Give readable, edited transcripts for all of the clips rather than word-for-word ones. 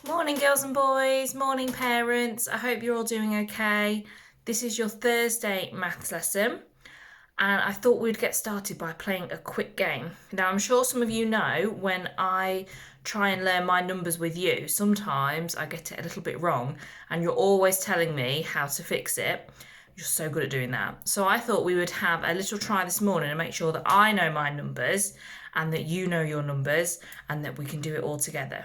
Morning, girls and boys. Morning, parents. I hope you're all doing okay. This is your Thursday maths lesson, and I thought we'd get started by playing a quick game. Now, I'm sure some of you know when I try and learn my numbers with you, sometimes I get it a little bit wrong, and you're always telling me how to fix it. You're so good at doing that. So I thought we would have a little try this morning and make sure that I know my numbers and that you know your numbers and that we can do it all together.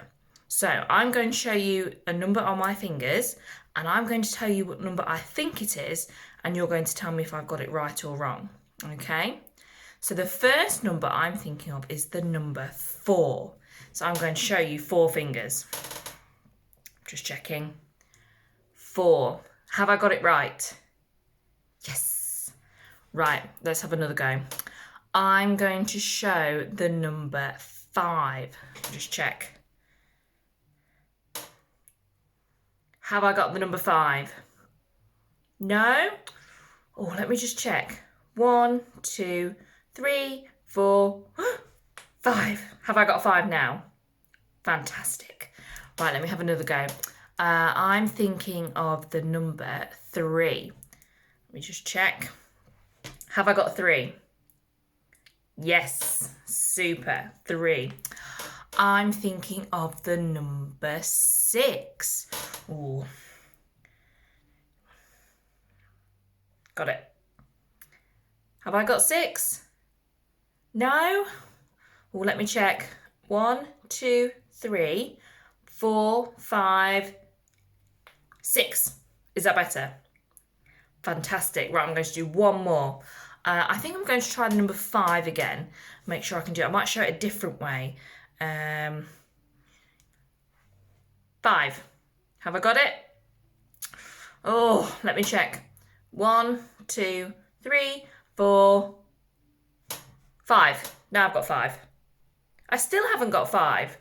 So I'm going to show you a number on my fingers and I'm going to tell you what number I think it is and you're going to tell me if I've got it right or wrong. Okay? So the first number I'm thinking of is the number 4. So I'm going to show you 4 fingers. Just checking. 4. Have I got it right? Yes. Right, let's have another go. I'm going to show the number 5. Just check. Have I got the number 5? No? Oh, let me just check. 1, 2, 3, 4, 5. Have I got 5 now? Fantastic. Right, let me have another go. I'm thinking of the number 3. Let me just check. Have I got 3? Yes, super, 3. I'm thinking of the number 6. Ooh. Got it. Have I got 6? No? Well, let me check. 1, 2, 3, 4, 5, 6. Is that better? Fantastic. Right, I'm going to do one more. I think I'm going to try the number 5 again. Make sure I can do it. I might show it a different way. 5. Have I got it? Oh, let me check. 1, 2, 3, 4, 5. Now I've got 5. I still haven't got 5.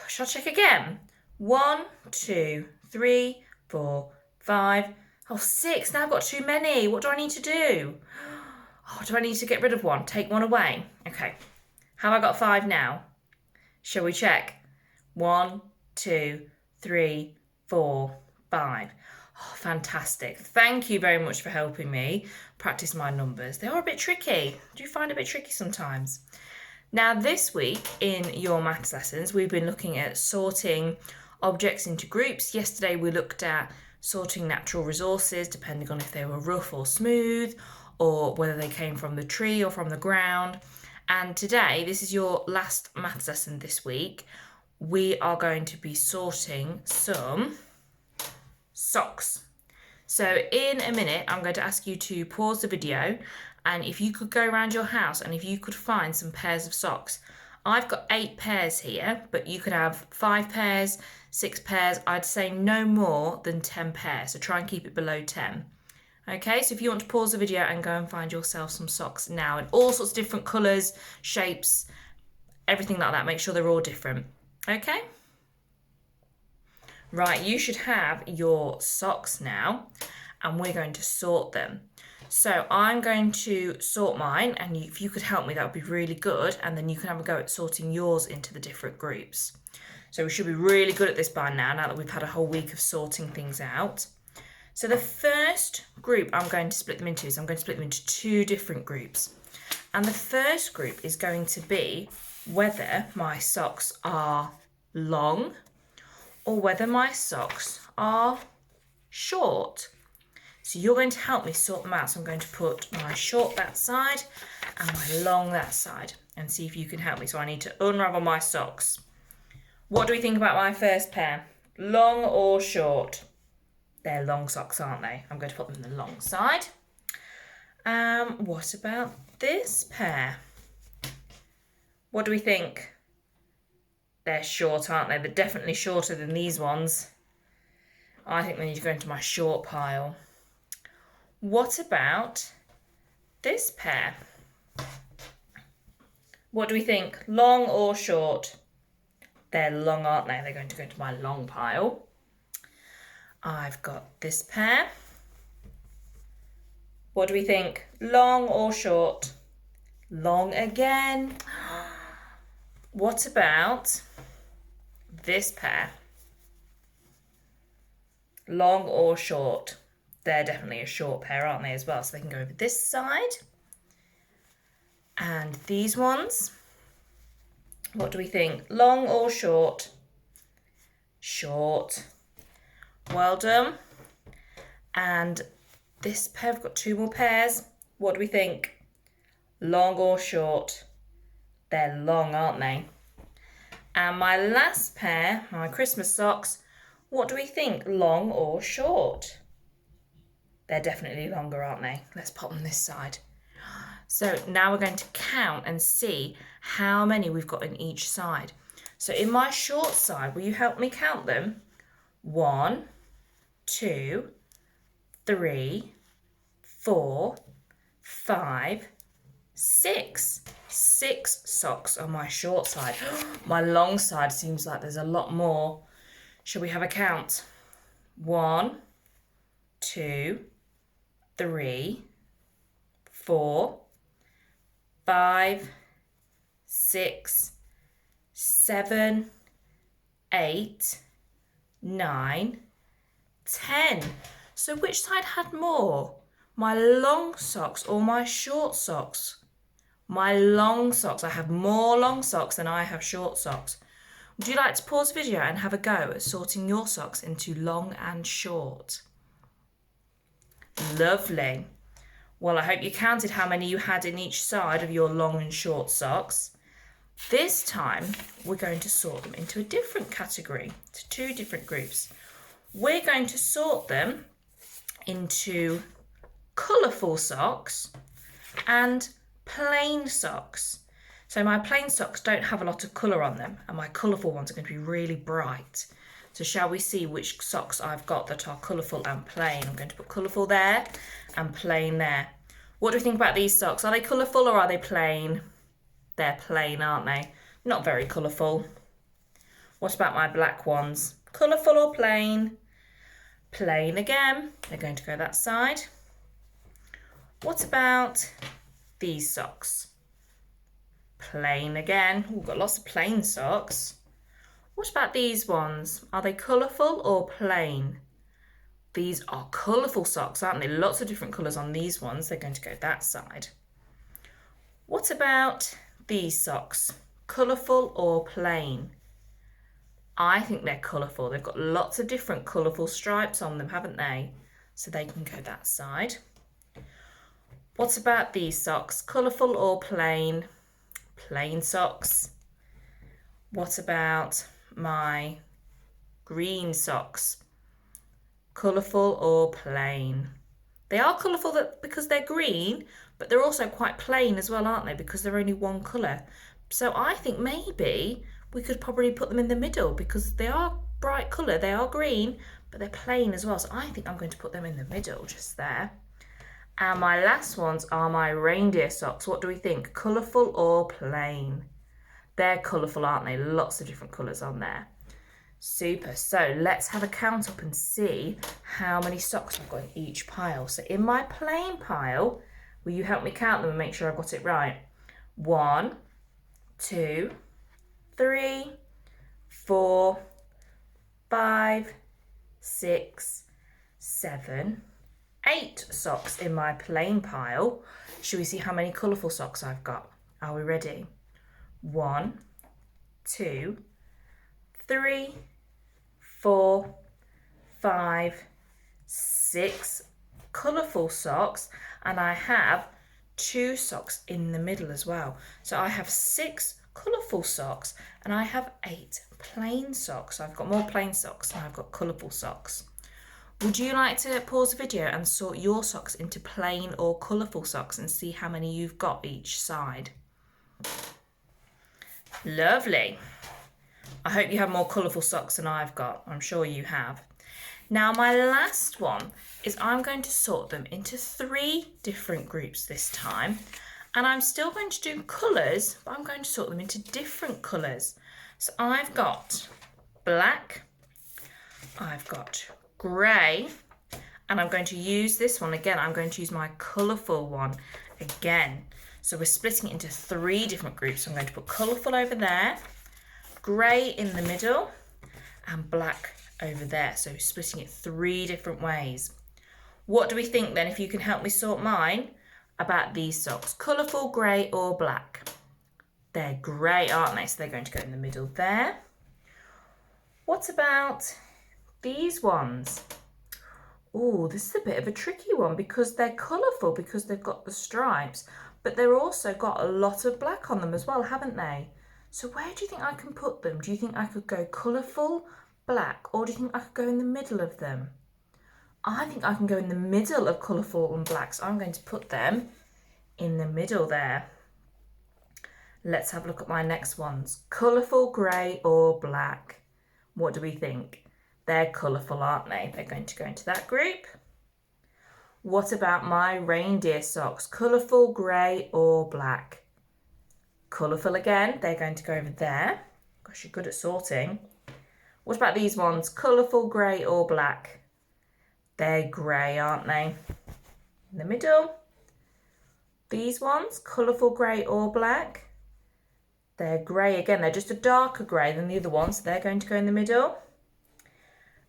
Shall I check again? 1, 2, 3, 4, 5. Oh, 6. Now I've got too many. What do I need to do? Oh, do I need to get rid of one? Take one away? Okay. Have I got 5 now? Shall we check? 1, 2, 3, 4, 5. Oh, fantastic. Thank you very much for helping me practice my numbers. They are a bit tricky. Do you find it a bit tricky sometimes? Now, this week in your maths lessons, we've been looking at sorting objects into groups. Yesterday, we looked at sorting natural resources, depending on if they were rough or smooth, or whether they came from the tree or from the ground. And today, this is your last maths lesson this week. We are going to be sorting some socks. So in a minute, I'm going to ask you to pause the video, and if you could go around your house and if you could find some pairs of socks. I've got 8 pairs here, but you could have 5 pairs, 6 pairs. I'd say no more than 10 pairs, so try and keep it below 10. Okay, so if you want to pause the video and go and find yourself some socks now in all sorts of different colours, shapes, everything like that, make sure they're all different. Okay? Right, you should have your socks now and we're going to sort them. So I'm going to sort mine, and if you could help me, that would be really good, and then you can have a go at sorting yours into the different groups. So we should be really good at this by now that we've had a whole week of sorting things out. So the first group I'm going to split them into is I'm going to split them into 2 different groups. And the first group is going to be whether my socks are long or whether my socks are short. So you're going to help me sort them out. So I'm going to put my short that side and my long that side and see if you can help me. So I need to unravel my socks. What do we think about my first pair? Long or short? They're long socks, aren't they? I'm going to put them on the long side. What about this pair? What do we think? They're short, aren't they? They're definitely shorter than these ones. I think they need to go into my short pile. What about this pair? What do we think? Long or short? They're long, aren't they? They're going to go into my long pile. I've got this pair. What do we think? Long or short? Long again. What about this pair? Long or short? They're definitely a short pair, aren't they, as well? So they can go over this side. And these ones, what do we think? Long or short? Short. Well done. And this pair, we've got two more pairs. What do we think? Long or short? They're long, aren't they? And my last pair, my Christmas socks, what do we think? Long or short? They're definitely longer, aren't they? Let's pop them this side. So now we're going to count and see how many we've got in each side. So in my short side, will you help me count them? 1, 2, 3, 4, 5, 6. 6 socks on my short side. My long side seems like there's a lot more. Shall we have a count? 1, 2, 3, 4, 5, 6, 7, 8, 9, 10. So which side had more? My long socks or my short socks? My long socks. I have more long socks than I have short socks. Would you like to pause the video and have a go at sorting your socks into long and short? Lovely. Well, I hope you counted how many you had in each side of your long and short socks. This time, we're going to sort them into a different category, to two different groups. We're going to sort them into colourful socks and plain socks. So my plain socks don't have a lot of colour on them, and my colourful ones are going to be really bright. So shall we see which socks I've got that are colourful and plain? I'm going to put colourful there and plain there. What do you think about these socks? Are they colourful or are they plain? They're plain, aren't they? Not very colourful. What about my black ones? Colourful or plain? Plain again. They're going to go that side. What about these socks? Plain again. We've got lots of plain socks. What about these ones? Are they colourful or plain? These are colourful socks, aren't they? Lots of different colours on these ones. They're going to go that side. What about these socks? Colourful or plain? I think they're colourful. They've got lots of different colourful stripes on them, haven't they? So they can go that side. What about these socks? Colourful or plain? Plain socks. What about my green socks? Colourful or plain? They are colourful because they're green, but they're also quite plain as well, aren't they? Because they're only one colour. So I think maybe we could probably put them in the middle because they are bright colour. They are green, but they're plain as well. So I think I'm going to put them in the middle just there. And my last ones are my reindeer socks. What do we think? Colourful or plain? They're colourful, aren't they? Lots of different colours on there. Super. So let's have a count up and see how many socks I've got in each pile. So in my plain pile, will you help me count them and make sure I've got it right? 1, 2, 3, 4, 5, 6, 7, 8 socks in my plain pile. Should we see how many colourful socks I've got? Are we ready? 1, 2, 3, 4, 5, 6 colourful socks, and I have 2 socks in the middle as well. So I have 6 colourful socks and I have 8 plain socks. So I've got more plain socks and I've got colourful socks. Would you like to pause the video and sort your socks into plain or colourful socks and see how many you've got each side? Lovely. I hope you have more colourful socks than I've got. I'm sure you have. Now my last one is I'm going to sort them into 3 different groups this time. And I'm still going to do colours, but I'm going to sort them into different colours. So I've got black, I've got grey, and I'm going to use this one again. I'm going to use my colourful one again. So we're splitting it into 3 different groups. So I'm going to put colourful over there, grey in the middle, and black over there. So splitting it 3 different ways. What do we think then, if you can help me sort mine, about these socks? Colourful, grey or black? They're grey, aren't they? So they're going to go in the middle there. What about these ones? Oh, this is a bit of a tricky one because they're colourful because they've got the stripes, but they've also got a lot of black on them as well, haven't they? So where do you think I can put them? Do you think I could go colourful, black, or do you think I could go in the middle of them? I think I can go in the middle of colourful and black, so I'm going to put them in the middle there. Let's have a look at my next ones. Colourful, grey or black? What do we think? They're colourful, aren't they? They're going to go into that group. What about my reindeer socks? Colourful, grey or black? Colourful again. They're going to go over there. Gosh, you're good at sorting. What about these ones? Colourful, grey or black? They're grey, aren't they? In the middle. These ones, colourful, grey or black? They're grey again. They're just a darker grey than the other ones. So they're going to go in the middle.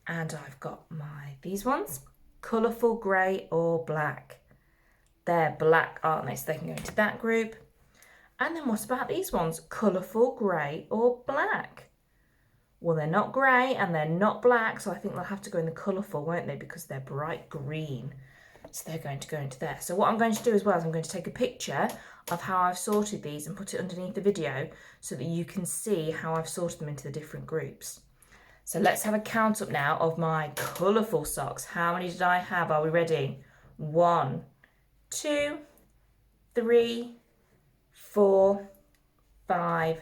And I've got these ones, colourful, grey or black? They're black, aren't they? So they can go into that group. And then what about these ones? Colourful, grey or black? Well, they're not grey and they're not black, so I think they'll have to go in the colourful, won't they? Because they're bright green. So they're going to go into there. So what I'm going to do as well is I'm going to take a picture of how I've sorted these and put it underneath the video so that you can see how I've sorted them into the different groups. So let's have a count up now of my colourful socks. How many did I have? Are we ready? 1, 2, 3, 4, 5,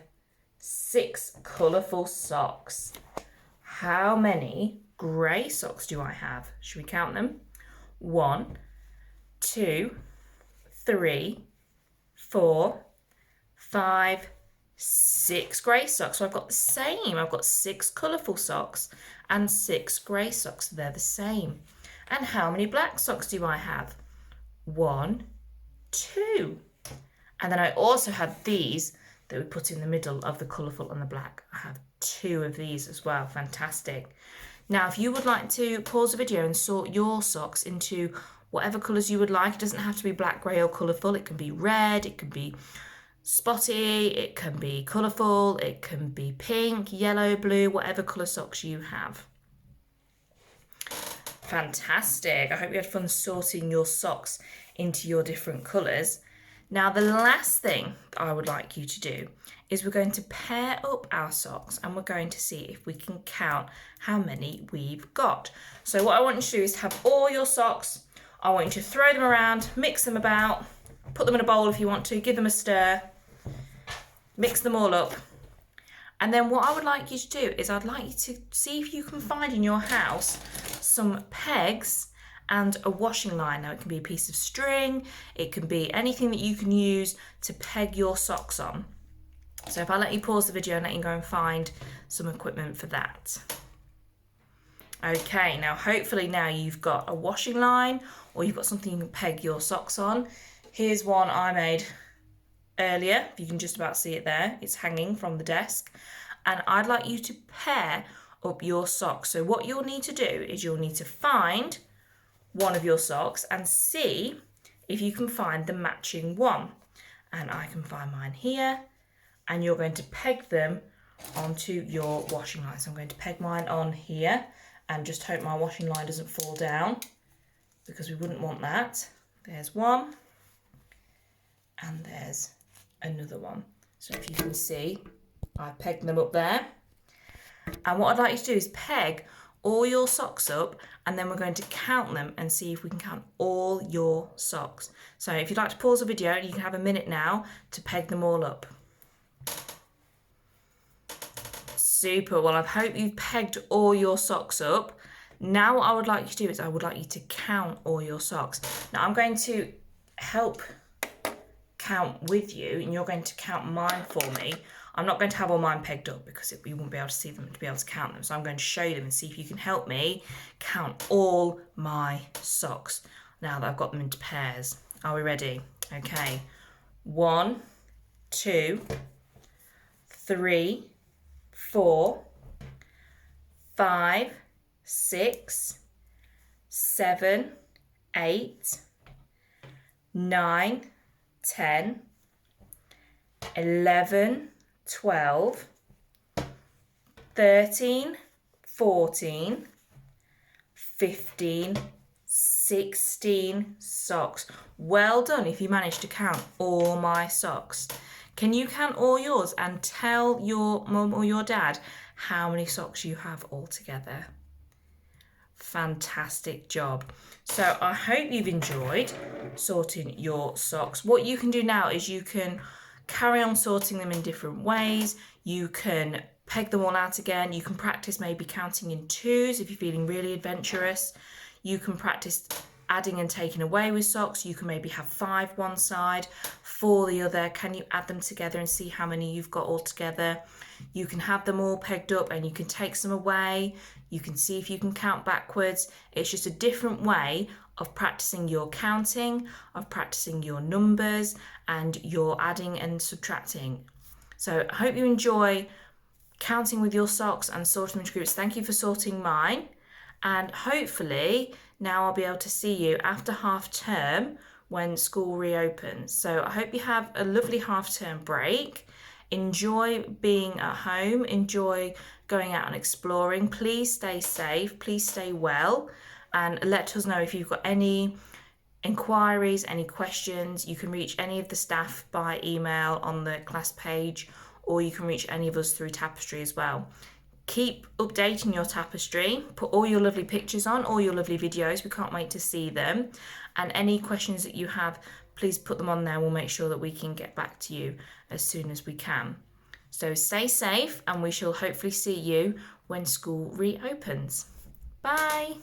6 colourful socks. How many grey socks do I have? Should we count them? 1, 2, 3, 4, 5, 6 grey socks. So I've got the same. I've got 6 colourful socks and 6 grey socks. They're the same. And how many black socks do I have? 1, 2. And then I also had these that we put in the middle of the colourful and the black. I have 2 of these as well. Fantastic. Now, if you would like to pause the video and sort your socks into whatever colours you would like, it doesn't have to be black, grey or colourful. It can be red, it can be spotty, it can be colourful, it can be pink, yellow, blue, whatever colour socks you have. Fantastic. I hope you had fun sorting your socks into your different colours. Now, the last thing I would like you to do is we're going to pair up our socks and we're going to see if we can count how many we've got. So what I want you to do is have all your socks. I want you to throw them around, mix them about, put them in a bowl if you want to, give them a stir, mix them all up. And then what I would like you to do is I'd like you to see if you can find in your house some pegs and a washing line. Now, it can be a piece of string, it can be anything that you can use to peg your socks on. So if I let you pause the video and let you go and find some equipment for that. Okay, now hopefully now you've got a washing line or you've got something you can peg your socks on. Here's one I made earlier. You can just about see it there. It's hanging from the desk. And I'd like you to pair up your socks. So what you'll need to do is you'll need to find one of your socks and see if you can find the matching one. And I can find mine here. And you're going to peg them onto your washing line. So I'm going to peg mine on here and just hope my washing line doesn't fall down because we wouldn't want that. There's one and there's another one. So if you can see, I've pegged them up there. And what I'd like you to do is peg all your socks up and then we're going to count them and see if we can count all your socks. So if you'd like to pause the video, you can have a minute now to peg them all up. Super. Well, I hope you've pegged all your socks up. Now what I would like you to do is I would like you to count all your socks. Now I'm going to help count with you and you're going to count mine for me. I'm not going to have all mine pegged up because you won't be able to see them to be able to count them. So I'm going to show you them and see if you can help me count all my socks now that I've got them into pairs. Are we ready? Okay. 1, 2, 3, 4, 5, 6, 7, 8, 9, 10, 11, 12, 13, 14, 15, 16 socks. Well done if you managed to count all my socks. Can you count all yours and tell your mum or your dad how many socks you have altogether? Fantastic job. So I hope you've enjoyed sorting your socks. What you can do now is you can carry on sorting them in different ways. You can peg them all out again. You can practice maybe counting in twos if you're feeling really adventurous. You can practice adding and taking away with socks. You can maybe have 5 one side, 4 the other. Can you add them together and see how many you've got all together? You can have them all pegged up and you can take some away. You can see if you can count backwards. It's just a different way of practicing your counting, of practicing your numbers and your adding and subtracting. So I hope you enjoy counting with your socks and sorting them into groups. Thank you for sorting mine. And hopefully now I'll be able to see you after half term when school reopens. So I hope you have a lovely half term break. Enjoy being at home. Enjoy going out and exploring. Please stay safe. Please stay well. And let us know if you've got any inquiries, any questions. You can reach any of the staff by email on the class page, or you can reach any of us through Tapestry as well. Keep updating your Tapestry, put all your lovely pictures on, all your lovely videos. We can't wait to see them. And any questions that you have, please put them on there. We'll make sure that we can get back to you as soon as we can. So stay safe and we shall hopefully see you when school reopens. Bye.